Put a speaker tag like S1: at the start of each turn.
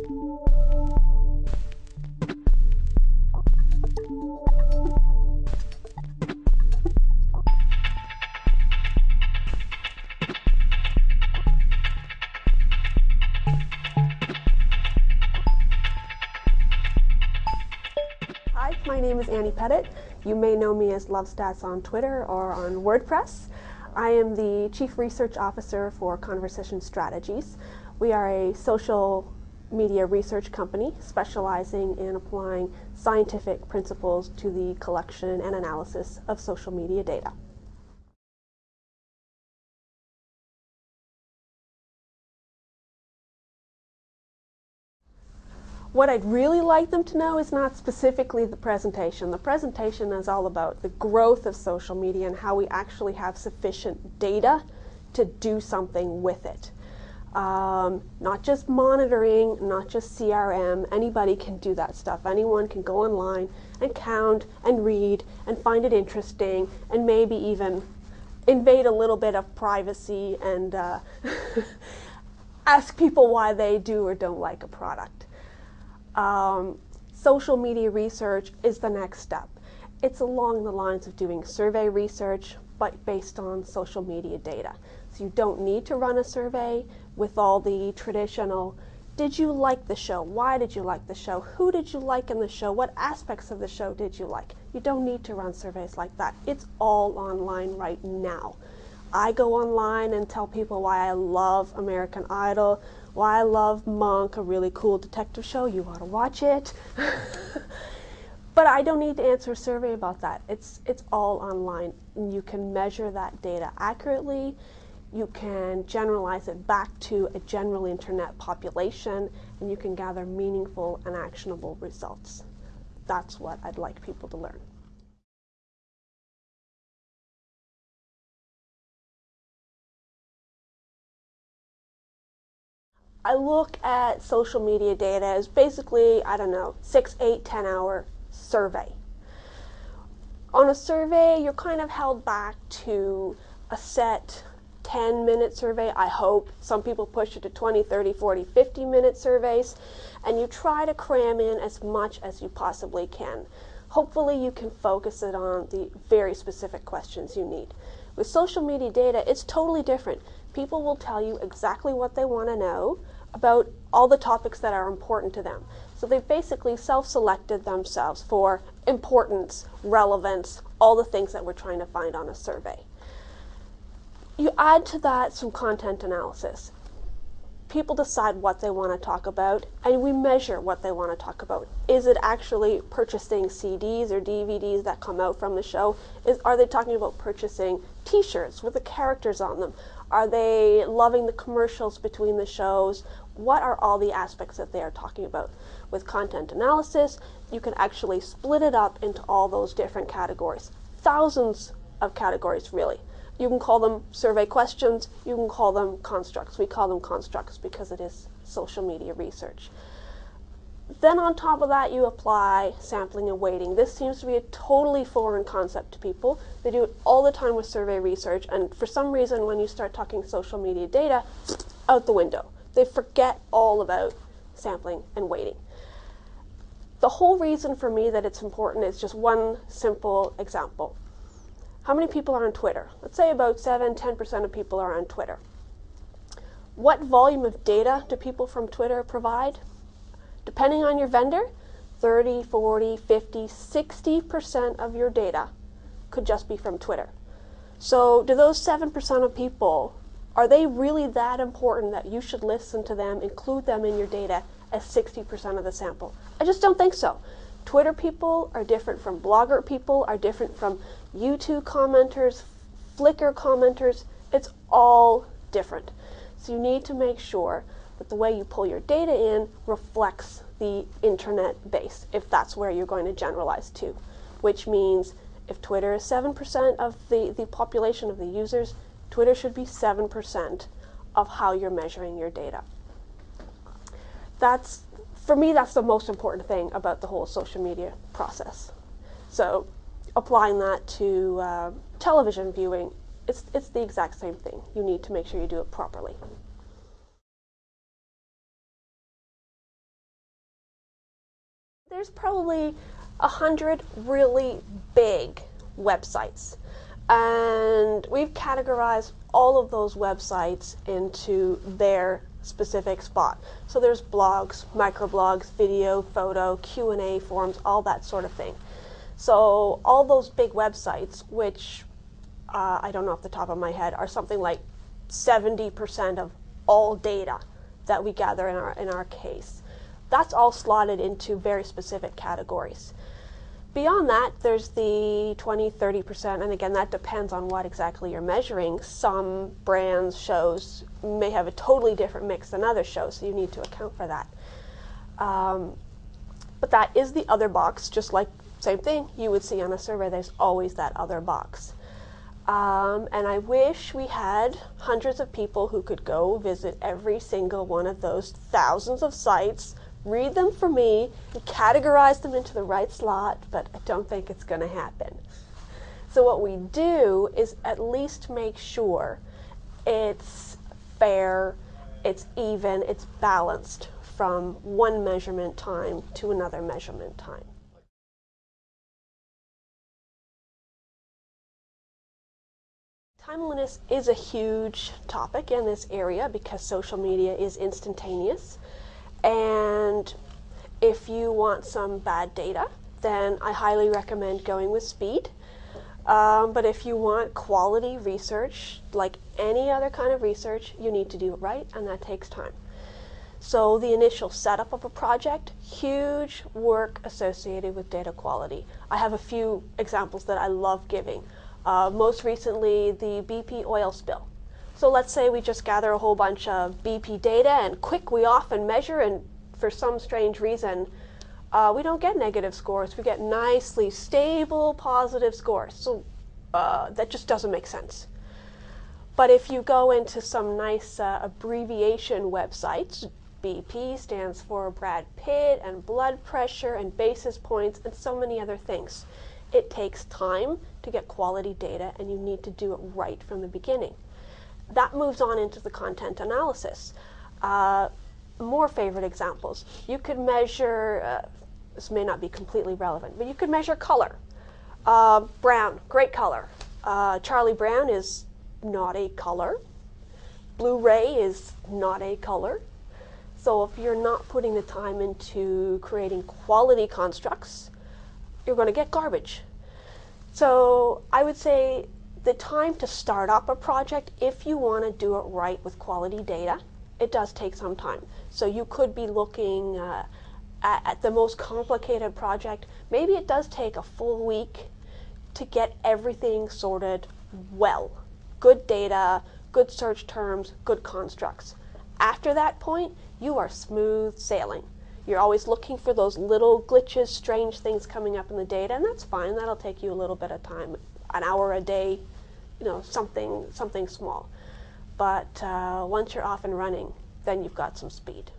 S1: Hi, my name is Pettit. You may know me as LoveStats on Twitter or on WordPress. I am the Chief Research Officer for Conversition Strategies. We are a social media research company specializing in applying scientific principles to the collection and analysis of social media data. What I'd really like them to know is not specifically the presentation. The presentation is all about the growth of social media and how we actually have sufficient data to do something with it. Not just monitoring, not just CRM. Anybody can do that stuff. Anyone can go online and count and read and find it interesting and maybe even invade a little bit of privacy and ask people why they do or don't like a product. Social media research is the next step. It's along the lines of doing survey research, but based on social media data. So you don't need to run a survey with all the traditional, did you like the show? Why did you like the show? Who did you like in the show? What aspects of the show did you like? You don't need to run surveys like that. It's all online right now. I go online and tell people why I love American Idol, why I love Monk, a really cool detective show. You ought to watch it. But I don't need to answer a survey about that. It's all online. And you can measure that data accurately. You can generalize it back to a general internet population, and you can gather meaningful and actionable results. That's what I'd like people to learn. I look at social media data as basically, 6, 8, 10-hour survey. On a survey, you're kind of held back to a set 10-minute survey, I hope. Some people push it to 20, 30, 40, 50-minute surveys, and you try to cram in as much as you possibly can. Hopefully you can focus it on the very specific questions you need. With social media data, it's totally different. People will tell you exactly what they want to know about all the topics that are important to them. So they've basically self-selected themselves for importance, relevance, all the things that we're trying to find on a survey. You add to that some content analysis. People decide what they want to talk about, and we measure what they want to talk about. Is it actually purchasing CDs or DVDs that come out from the show? Are they talking about purchasing t-shirts with the characters on them? Are they loving the commercials between the shows? What are all the aspects that they are talking about? With content analysis, you can actually split it up into all those different categories. Thousands of categories, really. You can call them survey questions, you can call them constructs. We call them constructs because it is social media research. Then on top of that, you apply sampling and weighting. This seems to be a totally foreign concept to people. They do it all the time with survey research, and for some reason, when you start talking social media data, out the window. They forget all about sampling and weighting. The whole reason for me that it's important is just one simple example. How many people are on Twitter? Let's say about 7-10% of people are on Twitter. What volume of data do people from Twitter provide? Depending on your vendor, 30, 40, 50, 60% of your data could just be from Twitter. So do those 7% of people, are they really that important that you should listen to them, include them in your data as 60% of the sample? I just don't think so. Twitter people are different from Blogger people, are different from YouTube commenters, Flickr commenters. It's all different. So you need to make sure that the way you pull your data in reflects the internet base, if that's where you're going to generalize to. Which means if Twitter is 7% of the population of the users, Twitter should be 7% of how you're measuring your data. For me, that's the most important thing about the whole social media process. So applying that to television viewing, it's the exact same thing. You need to make sure you do it properly. There's probably 100 really big websites, and we've categorized all of those websites into their specific spot. So there's blogs, microblogs, video, photo, Q&A forums, all that sort of thing. So all those big websites, which I don't know off the top of my head, are something like 70% of all data that we gather in our case. That's all slotted into very specific categories. Beyond that, there's the 20-30%, and again, that depends on what exactly you're measuring. Some brands, shows may have a totally different mix than other shows, so you need to account for that. But that is the other box, just like, same thing you would see on a survey, there's always that other box. And I wish we had hundreds of people who could go visit every single one of those thousands of sites, read them for me, and categorize them into the right slot, but I don't think it's going to happen. So what we do is at least make sure it's fair, it's even, it's balanced from one measurement time to another measurement time. Timeliness is a huge topic in this area because social media is instantaneous. And if you want some bad data, then I highly recommend going with speed. But if you want quality research, like any other kind of research, you need to do it right, and that takes time. So the initial setup of a project, huge work associated with data quality. I have a few examples that I love giving. Most recently, the BP oil spill. So let's say we just gather a whole bunch of BP data and quick we off and measure, and for some strange reason we don't get negative scores. We get nicely stable positive scores. So that just doesn't make sense. But if you go into some nice abbreviation websites, BP stands for Brad Pitt and blood pressure and basis points and so many other things. It takes time to get quality data, and you need to do it right from the beginning. That moves on into the content analysis. More favorite examples. You could measure, this may not be completely relevant, but you could measure color. Brown, great color. Charlie Brown is not a color. Blu-ray is not a color. So if you're not putting the time into creating quality constructs, you're going to get garbage. So I would say the time to start up a project, if you want to do it right with quality data, it does take some time. So you could be looking at the most complicated project. Maybe it does take a full week to get everything sorted well. Good data, good search terms, good constructs. After that point, you are smooth sailing. You're always looking for those little glitches, strange things coming up in the data, and that's fine. That'll take you a little bit of time, an hour a day, something small. But once you're off and running, then you've got some speed.